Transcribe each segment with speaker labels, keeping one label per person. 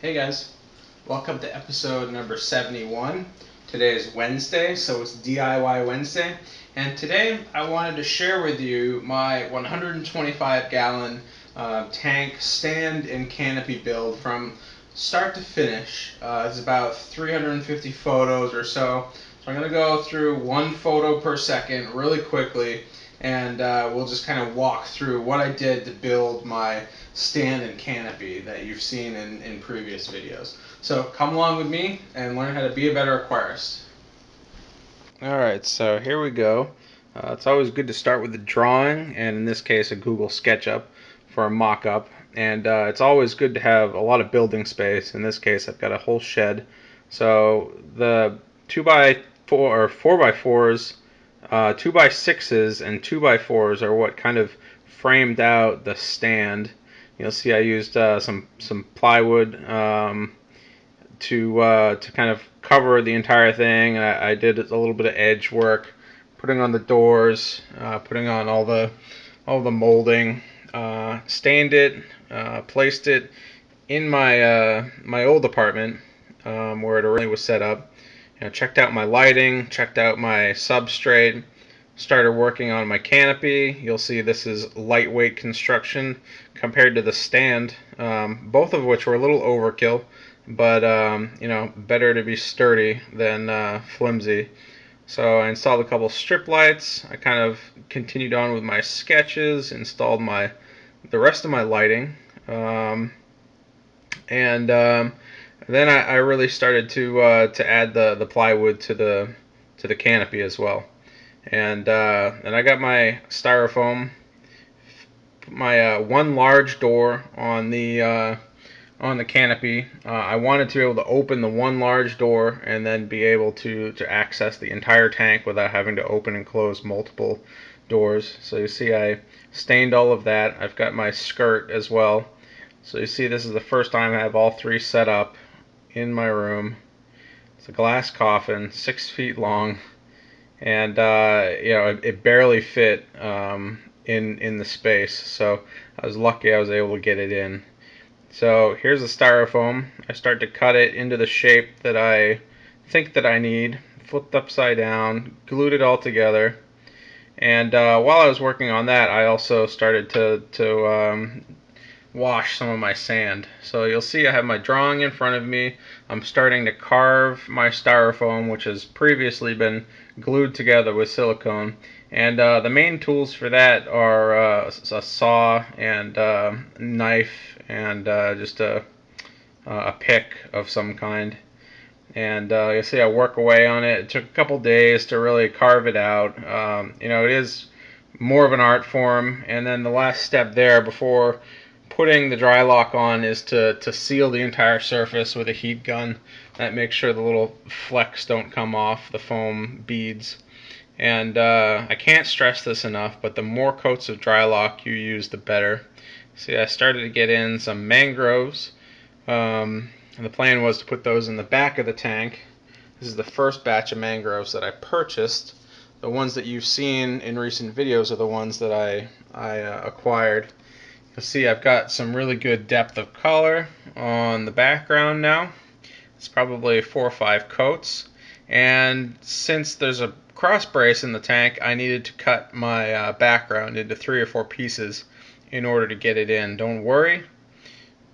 Speaker 1: Hey guys, welcome to episode number 71. Today is Wednesday, so it's DIY Wednesday. And today I wanted to share with you my 125 gallon tank stand and canopy build from start to finish. It's about 350 photos or so. So I'm going to go through one photo per second really quickly, and we'll just kind of walk through what I did to build my stand and canopy that you've seen in previous videos. So come along with me and learn how to be a better aquarist. Alright, so here we go. It's always good to start with a drawing, and in this case a Google SketchUp for a mock-up. And it's always good to have a lot of building space. In this case I've got a whole shed. So the 2x4 or 4x4s, 2x6s and 2x4s are what kind of framed out the stand. You'll see I used some plywood to kind of cover the entire thing. I did a little bit of edge work, putting on the doors, putting on all the molding, stained it, placed it in my old apartment where it originally was set up. Checked out my lighting, checked out my substrate, started working on my canopy. You'll see this is lightweight construction compared to the stand, both of which were a little overkill, but better to be sturdy than flimsy. So I installed a couple strip lights. I kind of continued on with my sketches, installed the rest of my lighting, and then I really started to add the plywood to the canopy as well. And I got my styrofoam, my one large door on the canopy. I wanted to be able to open the one large door and then be able to access the entire tank without having to open and close multiple doors. So you see I stained all of that. I've got my skirt as well. So you see this is the first time I have all three set up in my room. It's a glass coffin, 6 feet long, and it barely fit in the space. So I was lucky I was able to get it in. So here's the styrofoam. I start to cut it into the shape that I think that I need. Flipped upside down, glued it all together, and while I was working on that, I also started to wash some of my sand. So you'll see I have my drawing in front of me. I'm starting to carve my styrofoam, which has previously been glued together with silicone. And the main tools for that are a saw and knife and just a pick of some kind. And you'll see I work away on it. It took a couple days to really carve it out. It is more of an art form. And then the last step there before putting the dry lock on is to seal the entire surface with a heat gun. That makes sure the little flecks don't come off the foam beads. And I can't stress this enough, but the more coats of dry lock you use, the better. See, I started to get in some mangroves. And the plan was to put those in the back of the tank. This is the first batch of mangroves that I purchased. The ones that you've seen in recent videos are the ones that I acquired. You'll see I've got some really good depth of color on the background now. It's probably 4 or 5 coats. And since there's a cross brace in the tank, I needed to cut my background into 3 or 4 pieces in order to get it in. Don't worry,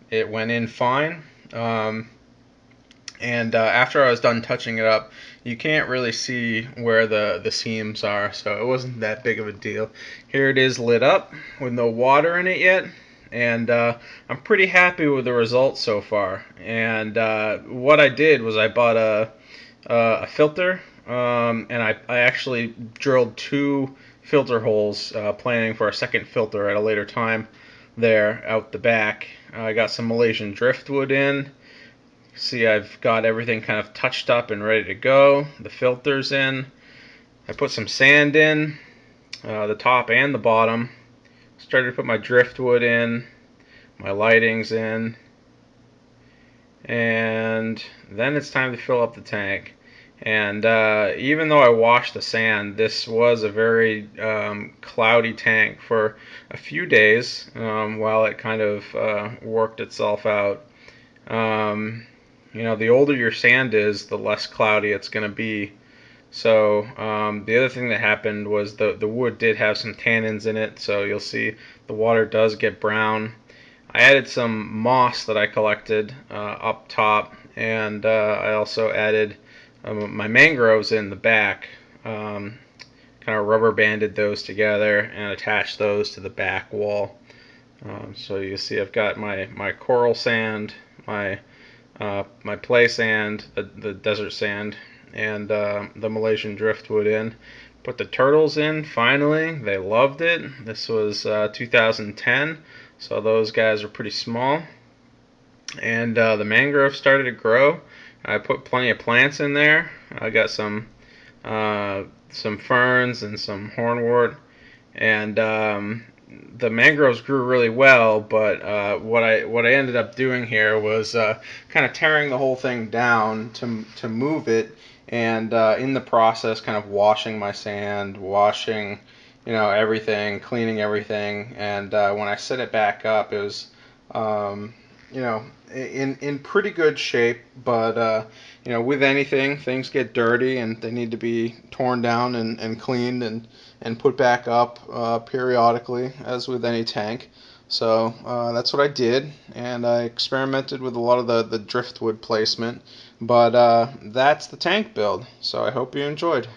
Speaker 1: it went in fine. And after I was done touching it up, you can't really see where the seams are, so it wasn't that big of a deal. Here it is lit up with no water in it yet, and I'm pretty happy with the results so far. And what I did was I bought a filter, and I actually drilled 2 filter holes, planning for a second filter at a later time there out the back. I got some Malaysian driftwood in. See, I've got everything kind of touched up and ready to go. The filter's in. I put some sand in, the top and the bottom. Started to put my driftwood in. My lighting's in. And then it's time to fill up the tank. And even though I washed the sand, this was a very cloudy tank for a few days while it kind of worked itself out. The older your sand is, the less cloudy it's going to be. So the other thing that happened was the wood did have some tannins in it, so you'll see the water does get brown. I added some moss that I collected up top, and I also added my mangroves in the back. Kind of rubber banded those together and attached those to the back wall. So you see I've got my coral sand, my play sand, the desert sand, and the Malaysian driftwood in. Put the turtles in finally. They loved it. This was 2010, so those guys are pretty small. And the mangrove started to grow. I put plenty of plants in there. I got some ferns and some hornwort, and the mangroves grew really well. But what I ended up doing here was kind of tearing the whole thing down to move it, and in the process, kind of washing my sand, washing everything, cleaning everything, and when I set it back up, it was you know in pretty good shape. But with anything, things get dirty and they need to be torn down and cleaned and put back up periodically, as with any tank. So that's what I did, and I experimented with a lot of the driftwood placement. But that's the tank build. So I hope you enjoyed.